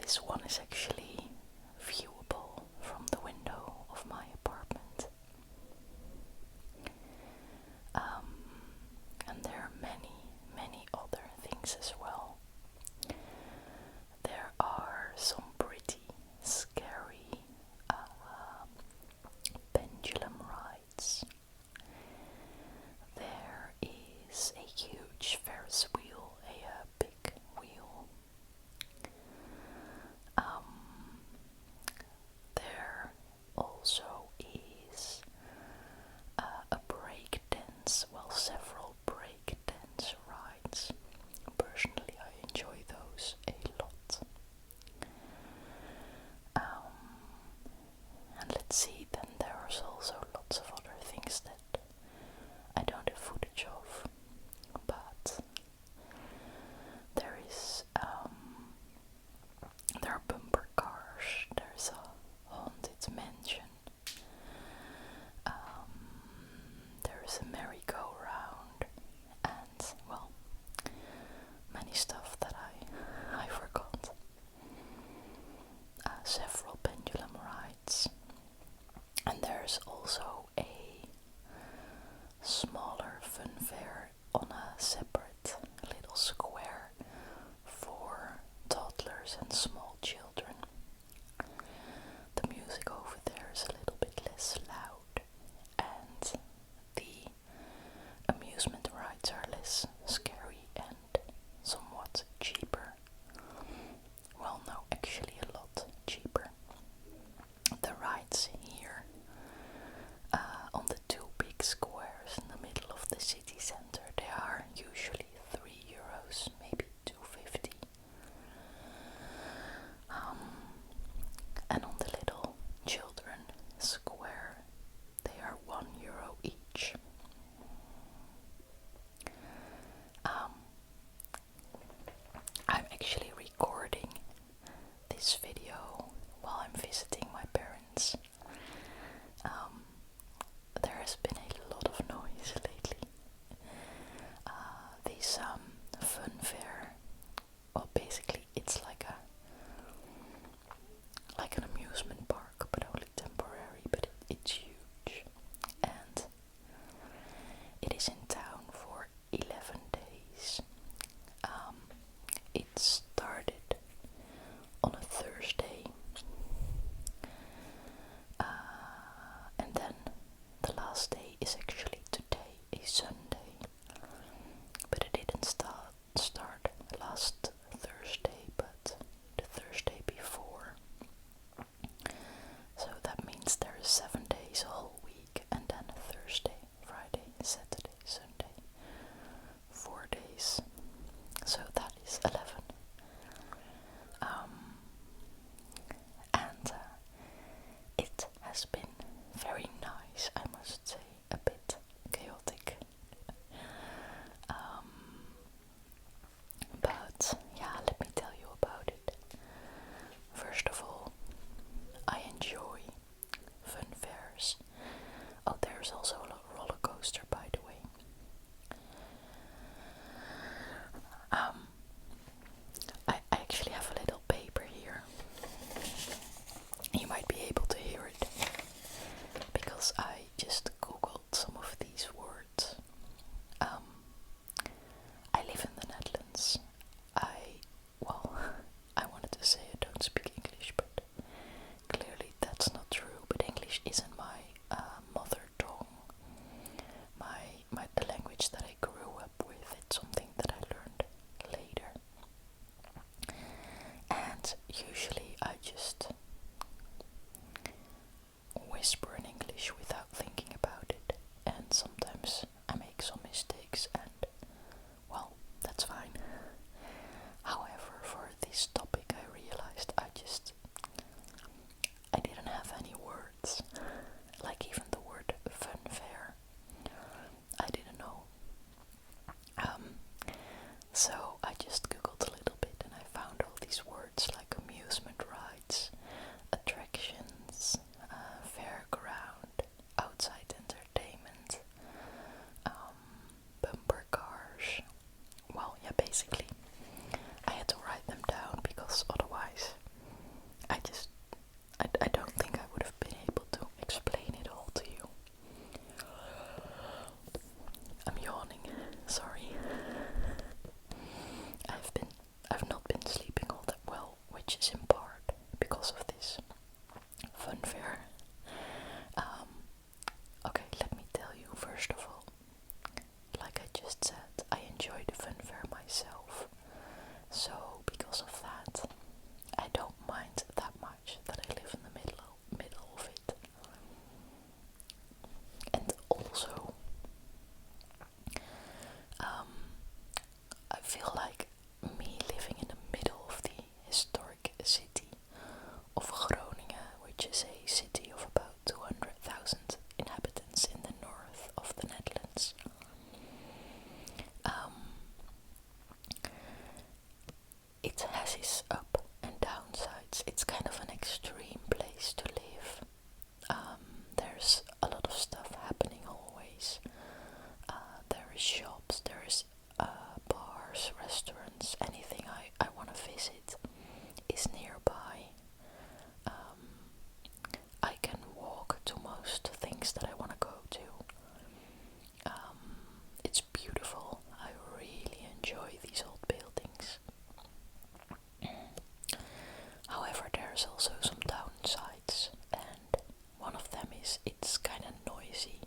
This one is actually viewable from the window of my apartment. And there are many other things as well. There are some pretty scary pendulum rides. There is a huge Ferris wheel, a big wheel. There also is a break dance, well, several break dance rides. Personally, I enjoy those a lot. And let's see, then there's also lots of other things that I don't have footage of, but there is, there are bumper cars, there's a haunted mansion, there's a merry-go-round, and, well, many stuff that I forgot. Several pendulum rides, and there's also a smaller Funfair on a separate little square for toddlers and small children. The music over there is a little bit less loud, and the amusement rides are less scary and somewhat cheaper. Well, no, actually a lot cheaper. The rides here on the two big squares in the middle of the city center, they are usually €3, maybe €2.50. And on the little children square, they are €1 each. I'm actually recording this video while I'm visiting my parents. There has been a lot of noise lately. This Funfair, well, basically it's like an amusement park, but only temporary, but it's huge, and it is in town for 11 days. It started on a Thursday, it's kind of an extreme place to live. There's a lot of stuff happening always. There is shops, there is bars, restaurants, anything I want to visit is nearby. I can walk to most things that I want to go to. It's beautiful. I really enjoy these old buildings. However, there's also some downsides, and one of them is it's kind of noisy,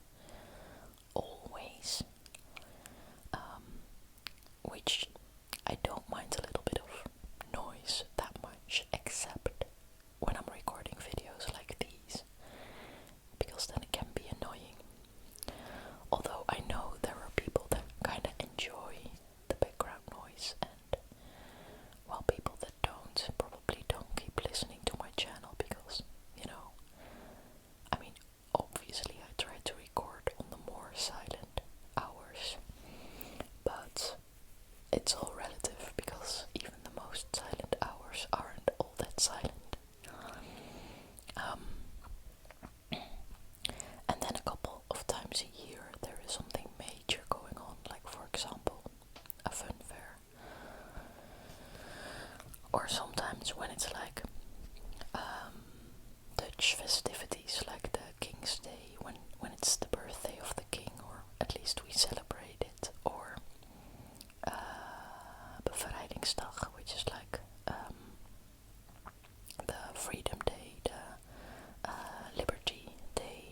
always, which I don't mind a little bit of noise that much, except when I'm recording videos like these, because then it can be annoying. Although I know there are people that kind of enjoy the background noise, and while people that don't probably don't keep listening to my channel because, I mean, obviously I try to record on the more silent hours, but it's all relative because even the most silent hours aren't all that silent. And then a couple of times a year there is something major going on, like for example a Funfair, or sometimes when it's like Dutch festivities like the King's Day, when it's the birthday of the king, or at least we celebrate it, or Bevrijdingsdag, which is like the Freedom Day, the Liberty Day.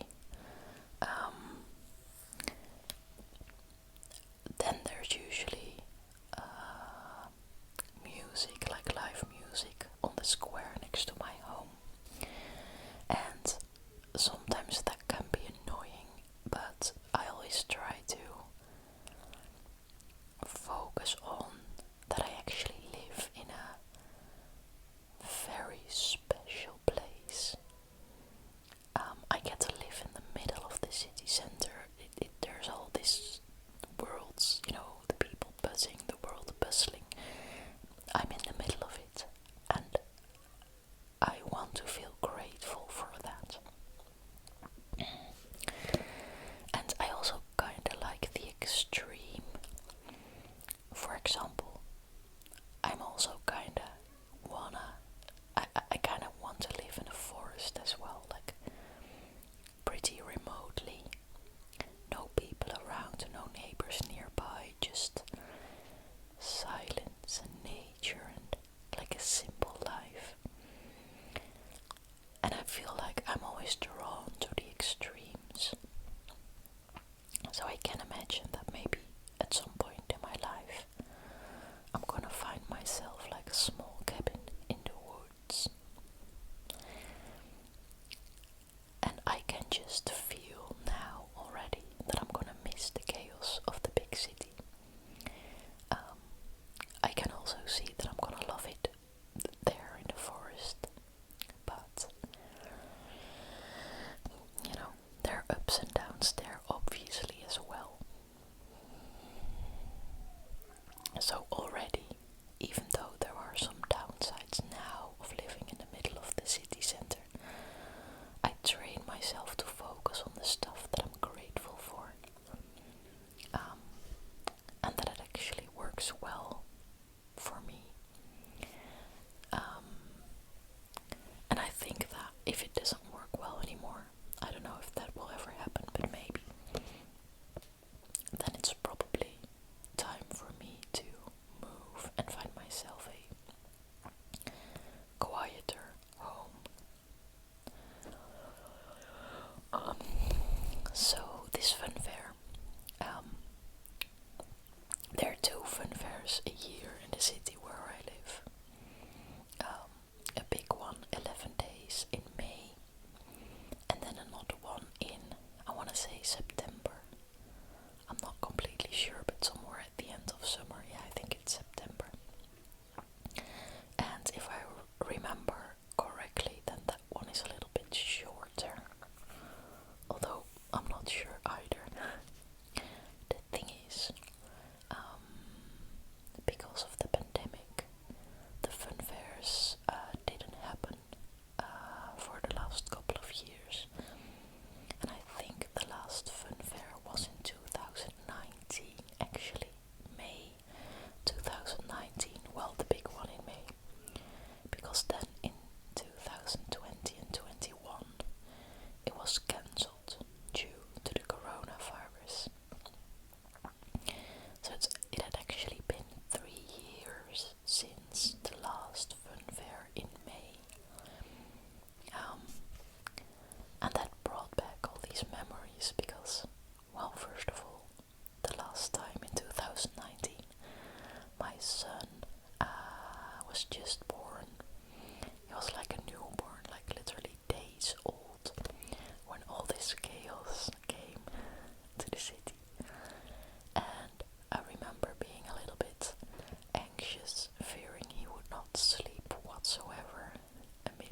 Then there's usually music, like live music, on the square next to my home. And sometimes that can be annoying, but I always try to focus on that I actually live in a very special place. I get to live in the middle of the city center. There's all these worlds, the people buzzing, the world bustling. I'm in the middle of it, and I want to feel grateful for that. And I also kinda like the extreme. For example, I'm also I kinda want to live in a forest as well, like pretty remotely. No people around, no neighbors nearby, just silence and nature and like a simple life.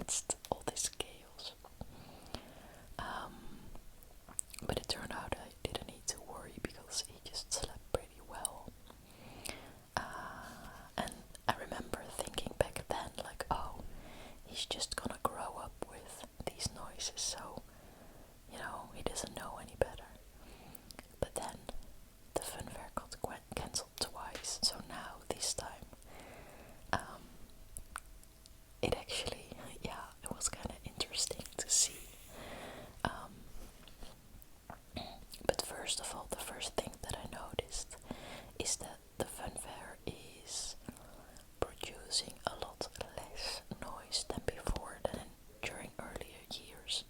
amidst all this chaos. But it turned out I didn't need to worry because he just slept pretty well. And I remember thinking back then, like, oh, he's just gonna grow up with these noises, so, he doesn't know any better. But then the Funfair got cancelled twice, so now this time, it actually, it was kind of interesting to see. But first of all, the first thing that I noticed is that the Funfair is producing a lot less noise than before, than during earlier years.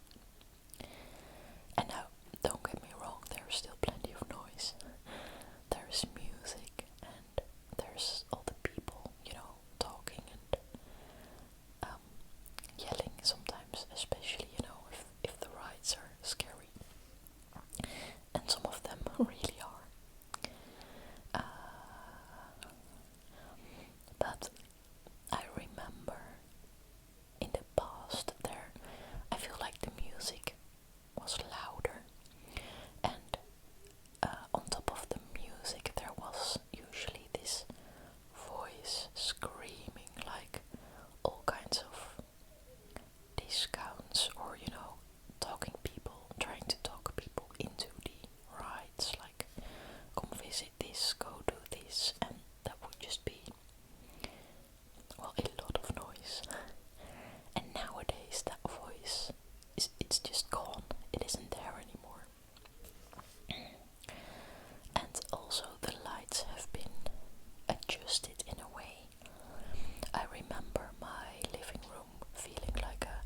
And now, don't get me wrong, there's still plenty of noise. There's music and there's all the people, talking and yelling sometimes, especially, if the rides are scary. And some of them really are. But I remember in the past I feel like the music was louder, and on top of the music there was usually this voice screaming like all kinds of discounts, or trying to talk people into the rides, like come visit this, go do this, and that would just be, well, a lot of noise. And nowadays that voice it's just gone, it isn't there anymore. And also the lights have been adjusted in a way. I remember my living room feeling like a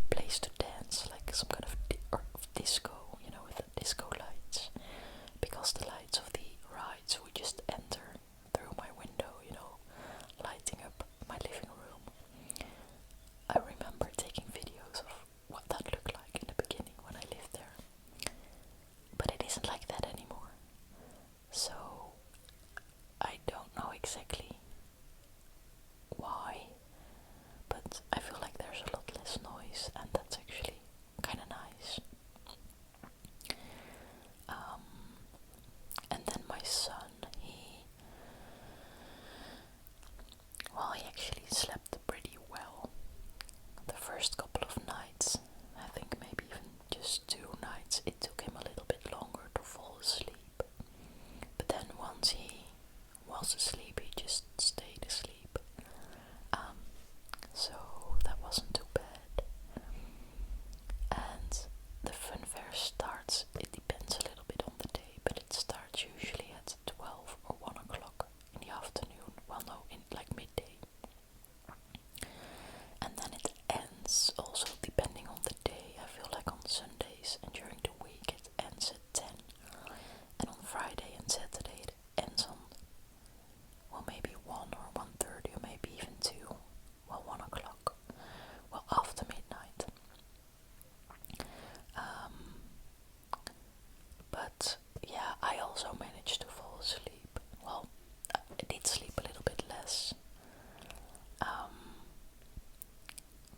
place to dance, like some kind of disco, with the disco lights, because the lights of the rides would just enter through my window, lighting up my living room. I remember taking videos of what that looked like in the beginning when I lived there, but it isn't like that anymore. So I don't know exactly why, but I feel like there's a lot less noise, and that's actually kind of nice. And then my son, he actually slept pretty well. The first couple of nights, I think maybe even just 2 nights, it took him a little bit longer to fall asleep. But then once he was asleep, he just stayed asleep. So that wasn't too bad. And the Funfair starts, it depends a little bit on the day, but it starts usually at 12 or 1 o'clock in the afternoon. Well, no, in like midday. And then it ends also depending on the day. I feel like on Sundays and during the week it ends at 10. And on Friday and Saturday it ends on, well, maybe 1 or 1:30 or maybe even 2. Well, 1 o'clock. Well, after midnight. But yeah, I also managed to fall asleep. Well, I did sleep a little bit less.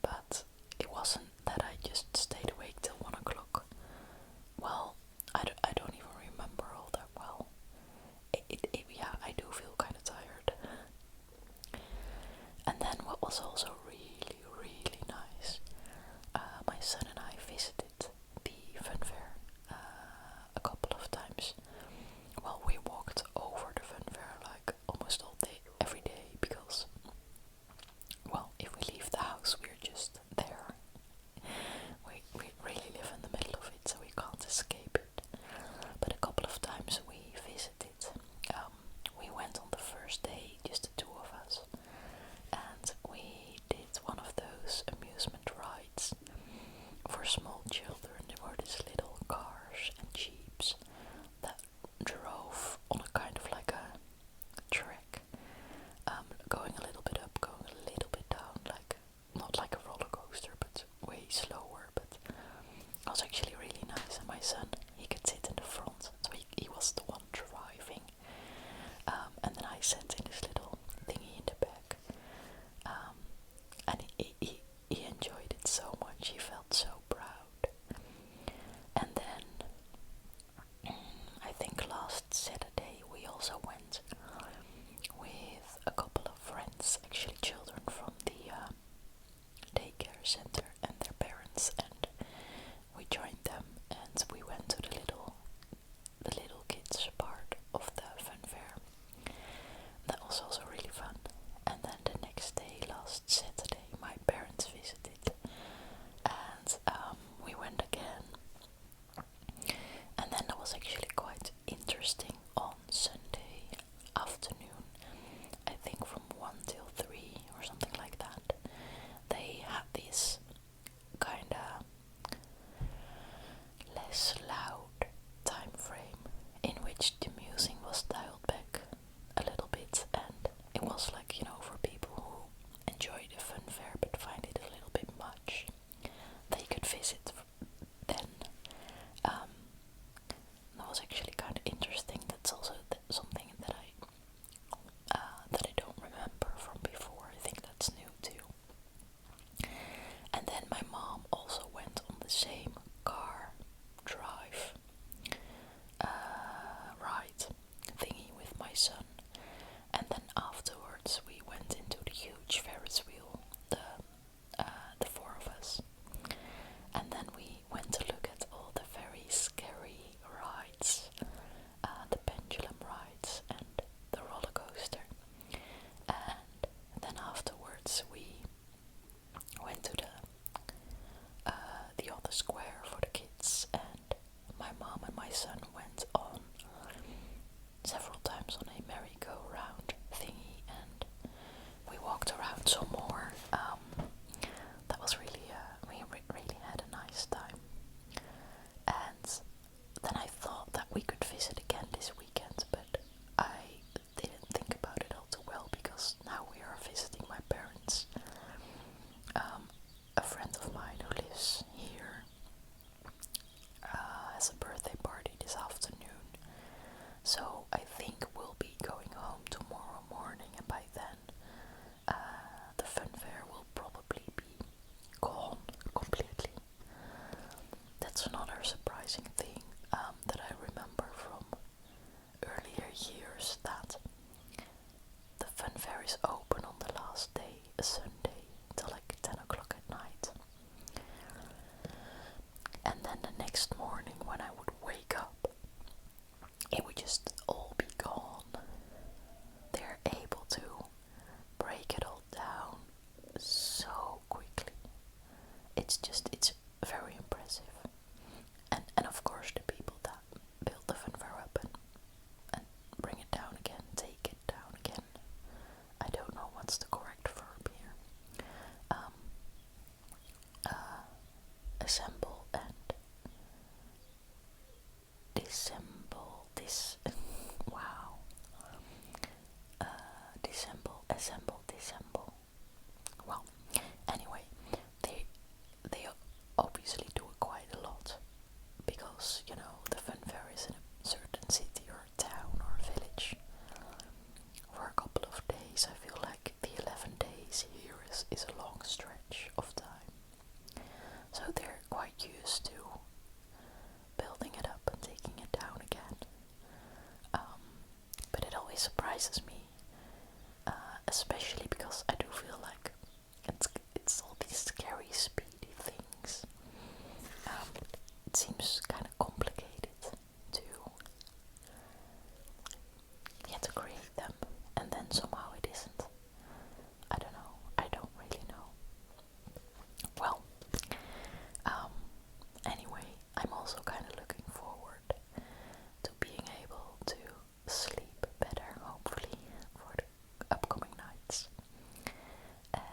But it wasn't that I just stayed awake till 1 o'clock. Well, I don't even remember all that well. Yeah, I do feel kind of tired. And then what was also really, really nice, my son and I visited the Funfair a couple of times. Well, we walked over the Funfair like almost all day, every day, because, well, if we leave the house, we're just there. We really live in the middle of it, so we can't escape it. But a couple of times we visited. We went on the first day, just the 2 of us, and we did center and their parents, and we joined them and we went to the little kids part of the Funfair. That was also really fun. And then the next day, last Saturday, my parents visited, and we went again. And then that was actually quite interesting. On Sunday afternoon, I think from 1 till 3 or something like that, they had this kinda less loud time frame in which the music was dialed back a little bit, and it was like, for people who enjoy the Funfair but find it a little bit much, they could visit then. That was actually kind of interesting. That's also something that I don't remember from before. I think that's new too. And then my mom also went on the same car drive ride thingy with my son. And then afterwards we went into the huge Ferris wheel, the four of us. And then we went to look at all the very scary rides, the pendulum rides and the roller coaster. And then afterwards we went to the other square for the kids, and my mom and my son went on several times on a merry-go-round thingy, and we walked around some more. That was really, we really had a nice time. And then I thought that we could visit again this weekend, but I didn't think about it all too well, because now we are visiting my parents. A friend of mine who lives here has a birthday party this afternoon, so I think we'll be going home tomorrow morning, and by then the Funfair will probably be gone completely. That's another surprising thing that I remember from earlier years, that the Funfair is open on the last day, a Sunday, till like 10 o'clock at night. And then the next morning when I would wake up, it would just all be gone. They're able to break it all down so quickly. It's very impressive. And of course the people that build the Funfair up and bring it down again, take it down again. I don't know what's the correct verb here. Assemble and disassemble, wow. Disassemble. Well, anyway, they obviously do it quite a lot, because, the Funfair is in a certain city or town or village for a couple of days. I feel like the 11 days here is a long stretch of time. So they're quite used to building it up and taking it down again. But it always surprises me, especially because I do feel like it's all these scary, speedy things. It seems kind of complicated to create them, and then somehow it isn't. I don't know. I don't really know. Well, anyway, I'm also kind of looking forward to being able to sleep better, hopefully, for the upcoming nights. And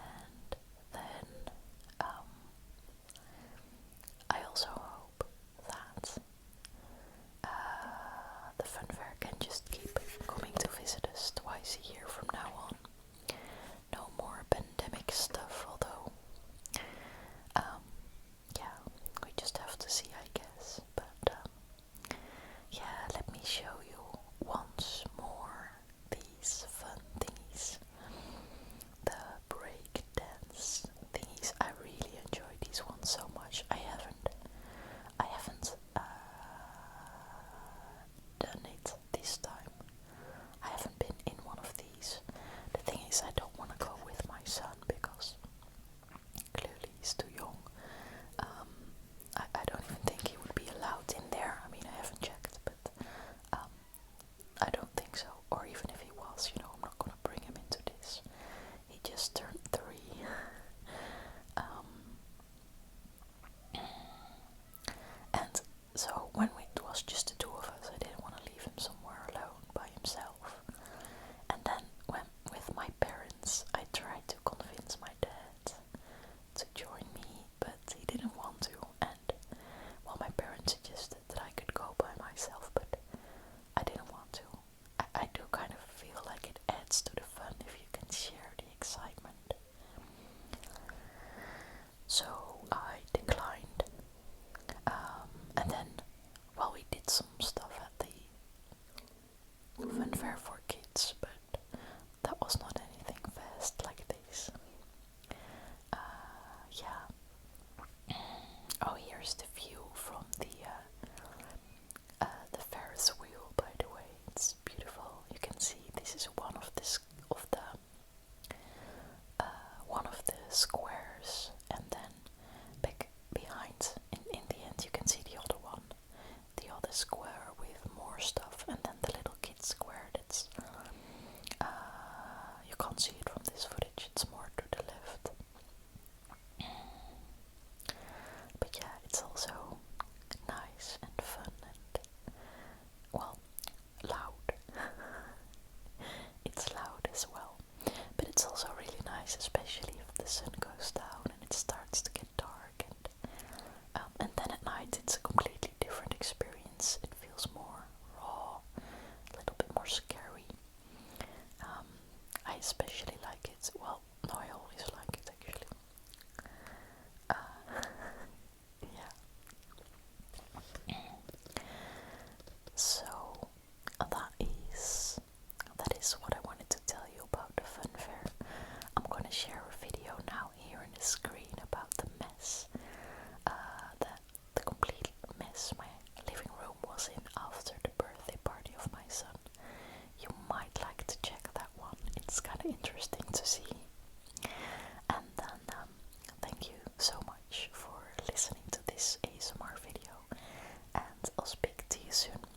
soon.